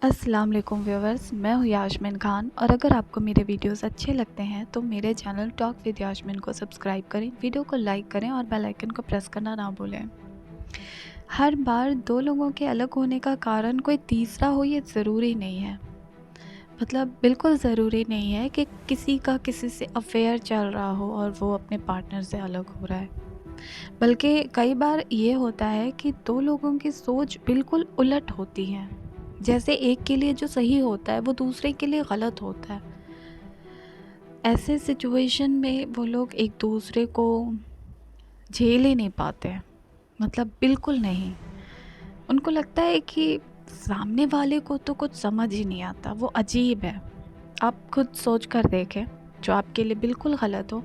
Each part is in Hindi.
अस्सलाम वालेकुम व्यूअर्स, मैं हूँ यास्मीन खान। और अगर आपको मेरे वीडियोस अच्छे लगते हैं तो मेरे चैनल टॉक विद यास्मीन को सब्सक्राइब करें, वीडियो को लाइक करें और बेल आइकन को प्रेस करना ना भूलें। हर बार दो लोगों के अलग होने का कारण कोई तीसरा हो, ये ज़रूरी नहीं है। मतलब बिल्कुल ज़रूरी नहीं है कि किसी का किसी से अफेयर चल रहा हो और वो अपने पार्टनर से अलग हो रहा है। बल्कि कई बार ये होता है कि दो लोगों की सोच बिल्कुल उलट होती है। जैसे एक के लिए जो सही होता है वो दूसरे के लिए गलत होता है। ऐसे सिचुएशन में वो लोग एक दूसरे को झेल ही नहीं पाते हैं। मतलब बिल्कुल नहीं। उनको लगता है कि सामने वाले को तो कुछ समझ ही नहीं आता, वो अजीब है। आप खुद सोच कर देखें, जो आपके लिए बिल्कुल गलत हो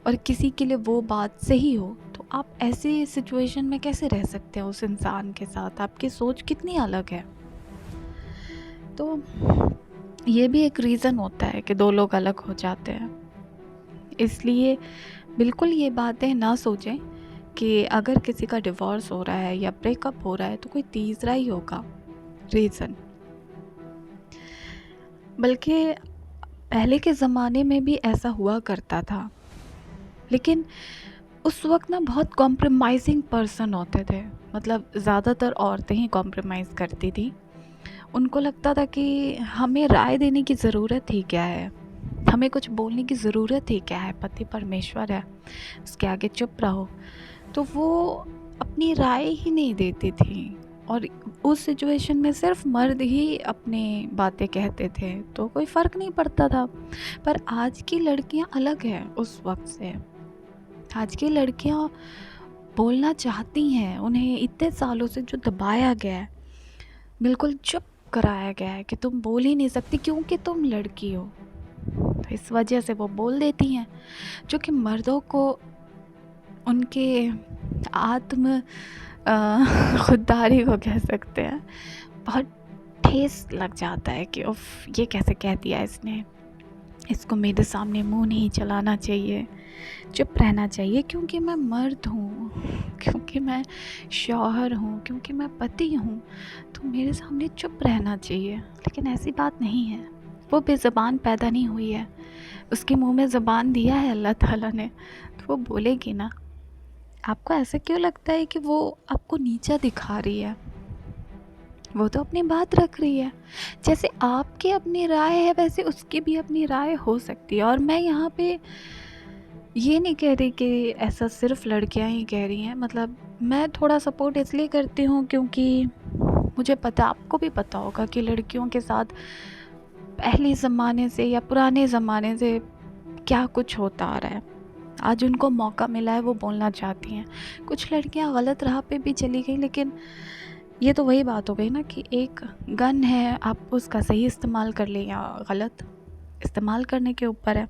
और किसी के लिए वो बात सही हो, तो आप ऐसी सिचुएशन में कैसे रह सकते हैं उस इंसान के साथ? आपकी सोच कितनी अलग है। तो ये भी एक रीज़न होता है कि दो लोग अलग हो जाते हैं। इसलिए बिल्कुल ये बातें ना सोचें कि अगर किसी का डिवोर्स हो रहा है या ब्रेकअप हो रहा है तो कोई तीसरा ही होगा रीज़न। बल्कि पहले के ज़माने में भी ऐसा हुआ करता था, लेकिन उस वक्त ना बहुत कॉम्प्रोमाइज़िंग पर्सन होते थे। मतलब ज़्यादातर औरतें ही कॉम्प्रोमाइज़ करती थी। उनको लगता था कि हमें राय देने की ज़रूरत ही क्या है, हमें कुछ बोलने की ज़रूरत ही क्या है, पति परमेश्वर है, उसके आगे चुप रहो। तो वो अपनी राय ही नहीं देती थी और उस सिचुएशन में सिर्फ मर्द ही अपनी बातें कहते थे, तो कोई फ़र्क नहीं पड़ता था। पर आज की लड़कियां अलग हैं उस वक्त से। आज की लड़कियां बोलना चाहती हैं, उन्हें इतने सालों से जो दबाया गया है, बिल्कुल चुप कराया गया है कि तुम बोल ही नहीं सकती क्योंकि तुम लड़की हो, तो इस वजह से वो बोल देती हैं, जो कि मर्दों को उनके आत्म खुददारी को कह सकते हैं, बहुत ठेस लग जाता है कि उफ, ये कैसे कह दिया इसने, इसको मेरे सामने मुंह नहीं चलाना चाहिए, चुप रहना चाहिए क्योंकि मैं मर्द हूँ, क्योंकि मैं शौहर हूँ, क्योंकि मैं पति हूँ, तो मेरे सामने चुप रहना चाहिए। लेकिन ऐसी बात नहीं है। वो बेज़बान पैदा नहीं हुई है, उसके मुंह में ज़बान दिया है अल्लाह ताला ने, तो वो बोलेगी ना। आपको ऐसा क्यों लगता है कि वो आपको नीचा दिखा रही है? वो तो अपनी बात रख रही है। जैसे आपकी अपनी राय है वैसे उसकी भी अपनी राय हो सकती है। और मैं यहाँ पे ये नहीं कह रही कि ऐसा सिर्फ लड़कियां ही कह रही हैं। मतलब मैं थोड़ा सपोर्ट इसलिए करती हूँ क्योंकि मुझे पता, आपको भी पता होगा कि लड़कियों के साथ पहले ज़माने से या पुराने ज़माने से क्या कुछ होता आ रहा है। आज उनको मौका मिला है, वो बोलना चाहती हैं। कुछ लड़कियां गलत राह पे भी चली गई, लेकिन ये तो वही बात हो गई ना कि एक गन है, आप उसका सही इस्तेमाल कर लें या गलत इस्तेमाल करने के ऊपर है।